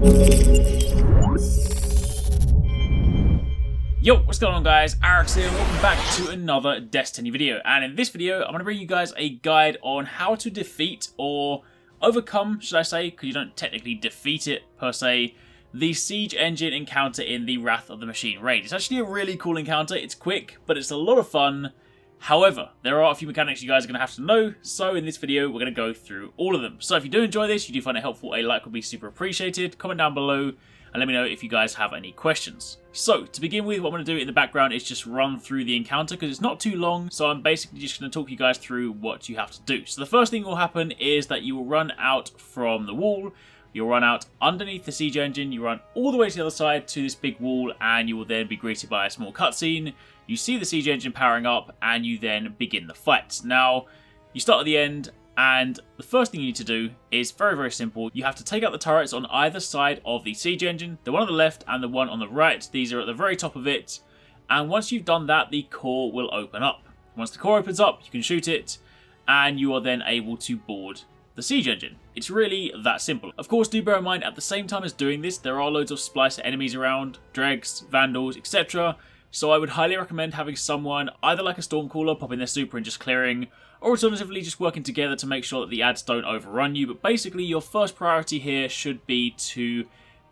Yo, what's going on guys, HyperX here, and welcome back to another Destiny video. And in this video, I'm going to bring you guys a guide on how to defeat, or overcome, should I say, because you don't technically defeat it per se, the Siege Engine encounter in the Wrath of the Machine raid. It's actually a really cool encounter, it's quick, but it's a lot of fun. However, there are a few mechanics you guys are going to have to know, so in this video we're going to go through all of them. So if you do enjoy this, you do find it helpful, a like would be super appreciated. Comment down below and let me know if you guys have any questions. So, to begin with, what I'm going to do in the background is just run through the encounter because it's not too long, so I'm basically just going to talk you guys through what you have to do. So the first thing will happen is that you will run out from the wall, you'll run out underneath the Siege Engine, you run all the way to the other side to this big wall, and you will then be greeted by a small cutscene. You see the Siege Engine powering up, and you then begin the fight. Now, you start at the end, and the first thing you need to do is very, very simple. You have to take out the turrets on either side of the Siege Engine, the one on the left and the one on the right. These are at the very top of it, and once you've done that, the core will open up. Once the core opens up, you can shoot it, and you are then able to board the Siege Engine. It's really that simple. Of course, do bear in mind, at the same time as doing this, there are loads of splicer enemies around, dregs, vandals, etc. So I would highly recommend having someone, either like a Stormcaller, popping their super and just clearing, or alternatively just working together to make sure that the ads don't overrun you. But basically, your first priority here should be to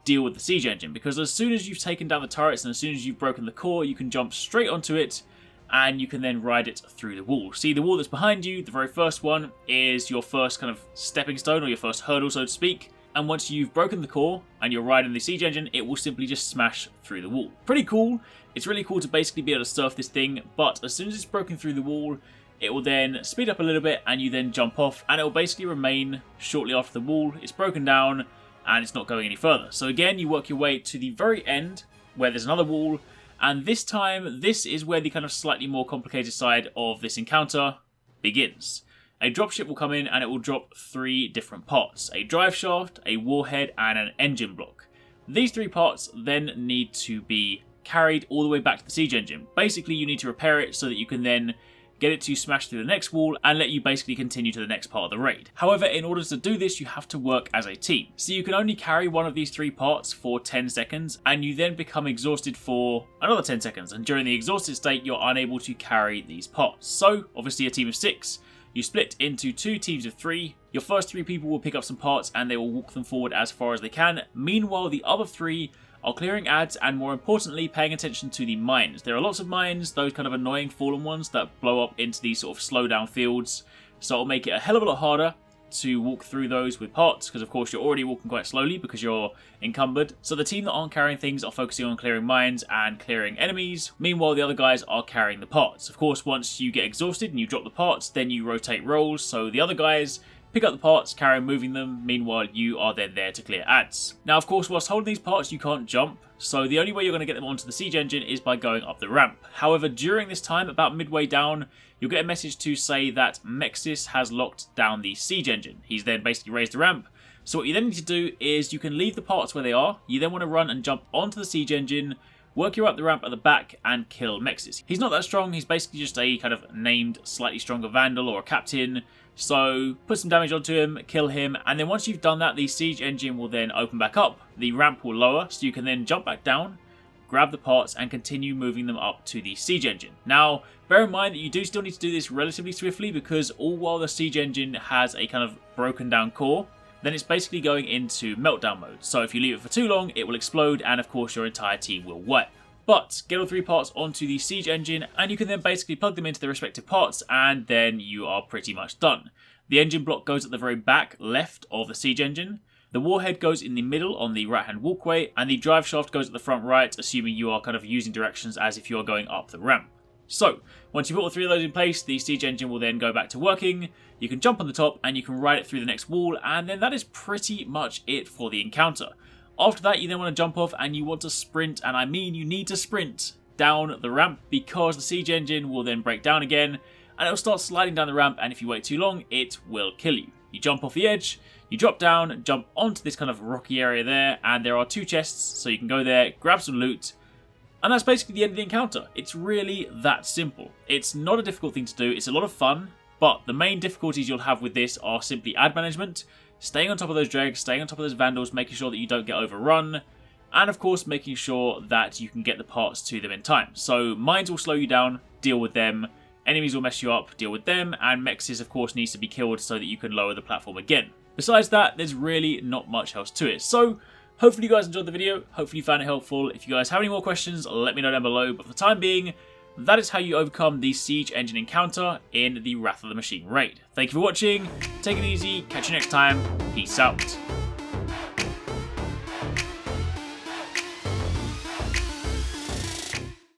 deal with the Siege Engine, because as soon as you've taken down the turrets and as soon as you've broken the core, you can jump straight onto it, and you can then ride it through the wall. See, the wall that's behind you, the very first one, is your first kind of stepping stone, or your first hurdle, so to speak. And once you've broken the core and you're riding the Siege Engine, it will simply just smash through the wall. Pretty cool. It's really cool to basically be able to surf this thing, but as soon as it's broken through the wall, it will then speed up a little bit and you then jump off, and it will basically remain shortly after the wall. It's broken down and it's not going any further. So again, you work your way to the very end where there's another wall, and this time, this is where the kind of slightly more complicated side of this encounter begins. A dropship will come in and it will drop 3 different parts: a drive shaft, a warhead, and an engine block. These 3 parts then need to be carried all the way back to the Siege Engine. Basically, you need to repair it so that you can then get it to smash through the next wall and let you basically continue to the next part of the raid. However, in order to do this, you have to work as a team. So you can only carry one of these 3 parts for 10 seconds, and you then become exhausted for another 10 seconds. And during the exhausted state, you're unable to carry these parts. So, obviously a team of 6, you split into 2 teams of 3. Your first 3 people will pick up some parts and they will walk them forward as far as they can. Meanwhile, the other 3 are clearing ads and, more importantly, paying attention to the mines. There are lots of mines, those kind of annoying fallen ones that blow up into these sort of slow down fields. So it'll make it a hell of a lot harder to walk through those with parts, because of course you're already walking quite slowly because you're encumbered. So the team that aren't carrying things are focusing on clearing mines and clearing enemies. Meanwhile, the other guys are carrying the parts. Of course, once you get exhausted and you drop the parts, then you rotate roles. So the other guys pick up the parts, carry on moving them. Meanwhile, you are then there to clear ads. Now, of course, whilst holding these parts, you can't jump. So the only way you're going to get them onto the Siege Engine is by going up the ramp. However, during this time, about midway down, you'll get a message to say that Mexis has locked down the Siege Engine. He's then basically raised the ramp. So what you then need to do is you can leave the parts where they are. You then want to run and jump onto the Siege Engine, work your way up the ramp at the back, and kill Mexis. He's not that strong. He's basically just a kind of named slightly stronger Vandal or a Captain. So put some damage onto him, kill him, and then once you've done that, the Siege Engine will then open back up. The ramp will lower, so you can then jump back down, grab the parts, and continue moving them up to the Siege Engine. Now, bear in mind that you do still need to do this relatively swiftly, because all while the Siege Engine has a kind of broken down core, then it's basically going into meltdown mode. So if you leave it for too long, it will explode, and of course your entire team will wipe. But get all 3 parts onto the Siege Engine, and you can then basically plug them into their respective parts, and then you are pretty much done. The engine block goes at the very back left of the Siege Engine. The warhead goes in the middle on the right hand walkway, and the drive shaft goes at the front right, assuming you are kind of using directions as if you are going up the ramp. So, once you've got all 3 of those in place, the Siege Engine will then go back to working. You can jump on the top and you can ride it through the next wall, and then that is pretty much it for the encounter. After that, you then want to jump off and you want to sprint, and I mean you need to sprint down the ramp, because the Siege Engine will then break down again and it'll start sliding down the ramp, and if you wait too long, it will kill you. You jump off the edge, you drop down, jump onto this kind of rocky area there, and there are 2 chests, so you can go there, grab some loot, and that's basically the end of the encounter. It's really that simple. It's not a difficult thing to do, it's a lot of fun, but the main difficulties you'll have with this are simply ad management. staying on top of those dregs, staying on top of those vandals, making sure that you don't get overrun, and of course making sure that you can get the parts to them in time. So mines will slow you down, deal with them, enemies will mess you up, deal with them, and Mexes of course needs to be killed so that you can lower the platform again. Besides that, there's really not much else to it. So hopefully you guys enjoyed the video, hopefully you found it helpful. If you guys have any more questions, let me know down below, but for the time being, that is how you overcome the Siege Engine encounter in the Wrath of the Machine raid. Thank you for watching, take it easy, catch you next time, peace out.